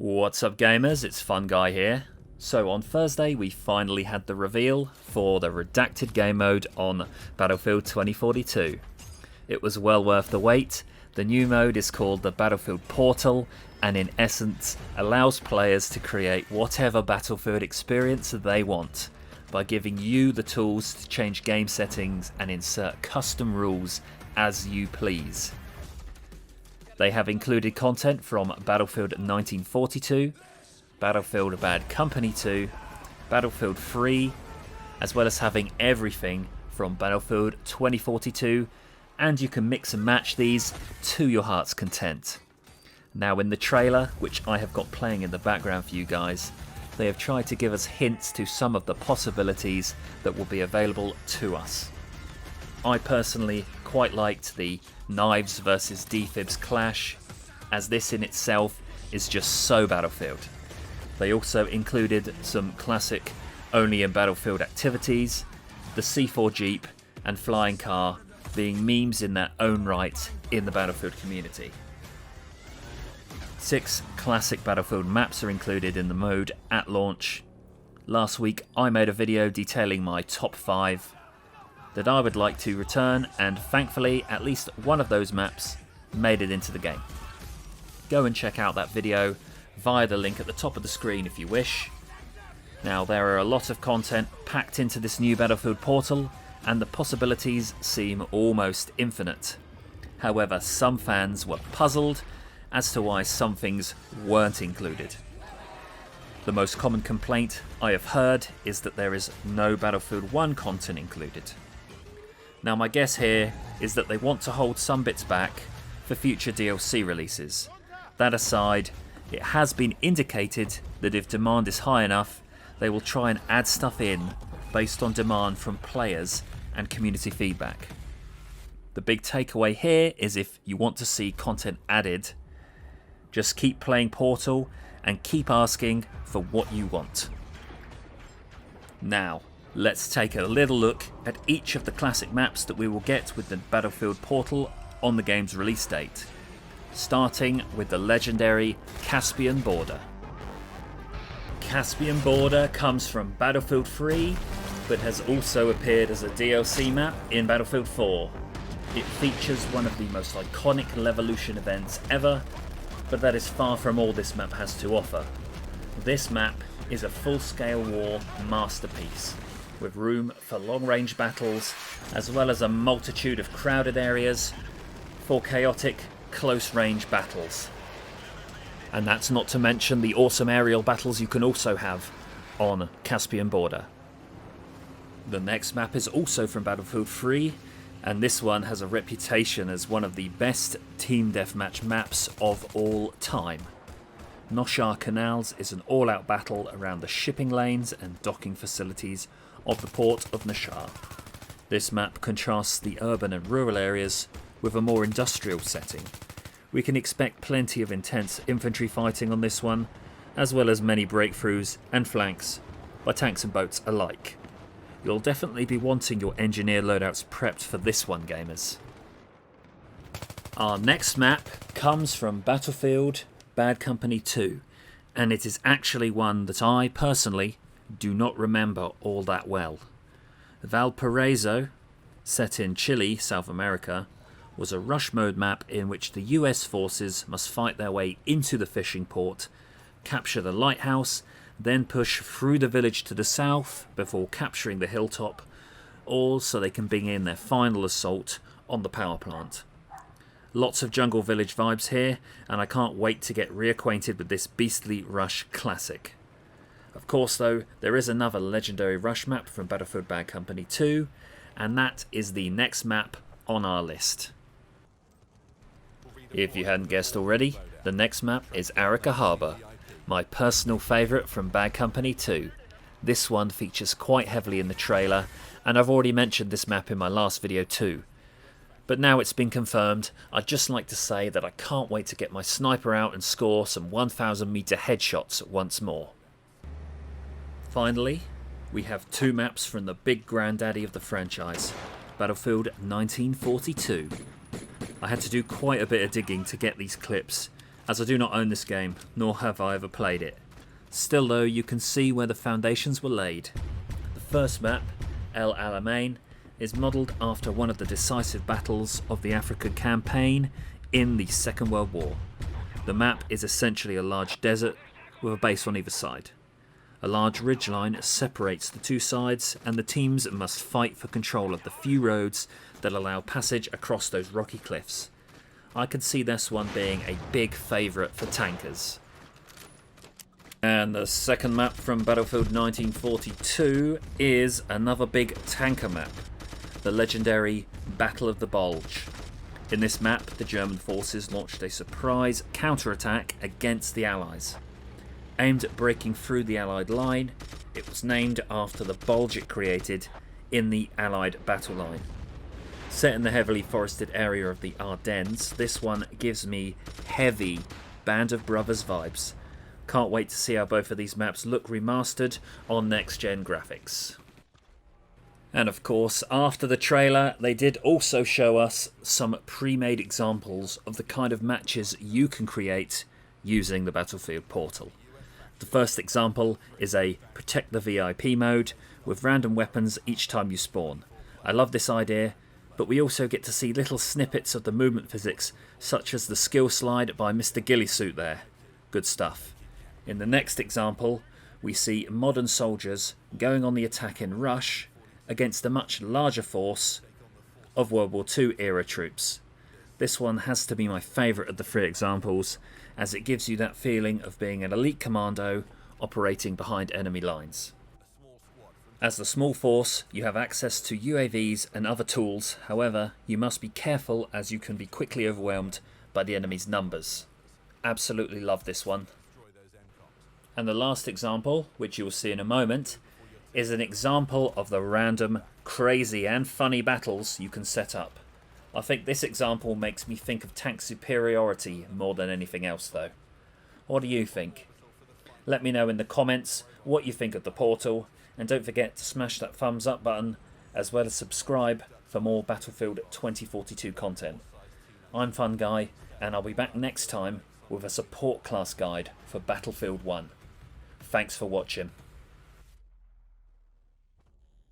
What's up gamers, it's Fun Guy here. So on Thursday we finally had the reveal for the redacted game mode on Battlefield 2042. It was well worth the wait. The new mode is called the Battlefield Portal and in essence allows players to create whatever Battlefield experience they want by giving you the tools to change game settings and insert custom rules as you please. They have included content from Battlefield 1942, Battlefield Bad Company 2, Battlefield 3, as well as having everything from Battlefield 2042, and you can mix and match these to your heart's content. Now in the trailer, which I have got playing in the background for you guys, they have tried to give us hints to some of the possibilities that will be available to us. I personally quite liked the knives versus defibs clash, as this in itself is just so Battlefield. They also included some classic only in Battlefield activities, the C4 Jeep and flying car being memes in their own right in the Battlefield community. 6 classic Battlefield maps are included in the mode at launch. Last week I made a video detailing my top 5 that I would like to return, and thankfully at least one of those maps made it into the game. Go and check out that video via the link at the top of the screen if you wish. Now there are a lot of content packed into this new Battlefield Portal and the possibilities seem almost infinite. However, some fans were puzzled as to why some things weren't included. The most common complaint I have heard is that there is no Battlefield 1 content included. Now my guess here is that they want to hold some bits back for future DLC releases. That aside, it has been indicated that if demand is high enough, they will try and add stuff in based on demand from players and community feedback. The big takeaway here is if you want to see content added, just keep playing Portal and keep asking for what you want. Now, let's take a little look at each of the classic maps that we will get with the Battlefield Portal on the game's release date, starting with the legendary Caspian Border. Caspian Border comes from Battlefield 3, but has also appeared as a DLC map in Battlefield 4. It features one of the most iconic Levolution events ever, but that is far from all this map has to offer. This map is a full-scale war masterpiece, with room for long-range battles, as well as a multitude of crowded areas for chaotic, close-range battles. And that's not to mention the awesome aerial battles you can also have on Caspian Border. The next map is also from Battlefield 3, and this one has a reputation as one of the best team deathmatch maps of all time. Noshar Canals is an all-out battle around the shipping lanes and docking facilities of the port of Noshar. This map contrasts the urban and rural areas with a more industrial setting. We can expect plenty of intense infantry fighting on this one, as well as many breakthroughs and flanks by tanks and boats alike. You'll definitely be wanting your engineer loadouts prepped for this one, gamers. Our next map comes from Battlefield Bad Company 2, and it is actually one that I personally do not remember all that well. Valparaiso, set in Chile, South America, was a rush mode map in which the US forces must fight their way into the fishing port, capture the lighthouse, then push through the village to the south before capturing the hilltop, all so they can begin their final assault on the power plant. Lots of jungle village vibes here, and I can't wait to get reacquainted with this beastly rush classic. Of course though, there is another legendary rush map from Battlefield Bad Company 2, and that is the next map on our list. If you hadn't guessed already, the next map is Arica Harbour, my personal favourite from Bad Company 2. This one features quite heavily in the trailer, and I've already mentioned this map in my last video too. But now it's been confirmed, I'd just like to say that I can't wait to get my sniper out and score some 1000 meter headshots once more. Finally, we have 2 maps from the big granddaddy of the franchise, Battlefield 1942. I had to do quite a bit of digging to get these clips, as I do not own this game, nor have I ever played it. Still though, you can see where the foundations were laid. The first map, El Alamein, is modelled after one of the decisive battles of the African campaign in the Second World War. The map is essentially a large desert with a base on either side. A large ridgeline separates the two sides, and the teams must fight for control of the few roads that allow passage across those rocky cliffs. I could see this one being a big favourite for tankers. And the second map from Battlefield 1942 is another big tanker map, the legendary Battle of the Bulge. In this map, the German forces launched a surprise counterattack against the Allies. Aimed at breaking through the Allied line, it was named after the bulge it created in the Allied battle line. Set in the heavily forested area of the Ardennes, this one gives me heavy Band of Brothers vibes. Can't wait to see how both of these maps look remastered on next-gen graphics. And of course, after the trailer, they did also show us some pre-made examples of the kind of matches you can create using the Battlefield portal. The first example is a Protect the VIP mode with random weapons each time you spawn. I love this idea, but we also get to see little snippets of the movement physics, such as the skill slide by Mr. Gillisuit there. Good stuff. In the next example, we see modern soldiers going on the attack in rush against a much larger force of World War II era troops. This one has to be my favourite of the three examples, as it gives you that feeling of being an elite commando operating behind enemy lines. As the small force, you have access to UAVs and other tools, however, you must be careful as you can be quickly overwhelmed by the enemy's numbers. Absolutely love this one. And the last example, which you will see in a moment, is an example of the random, crazy and funny battles you can set up. I think this example makes me think of tank superiority more than anything else though. What do you think? Let me know in the comments what you think of the portal, and don't forget to smash that thumbs up button as well as subscribe for more Battlefield 2042 content. I'm Fun Guy, and I'll be back next time with a support class guide for Battlefield 1. Thanks for watching.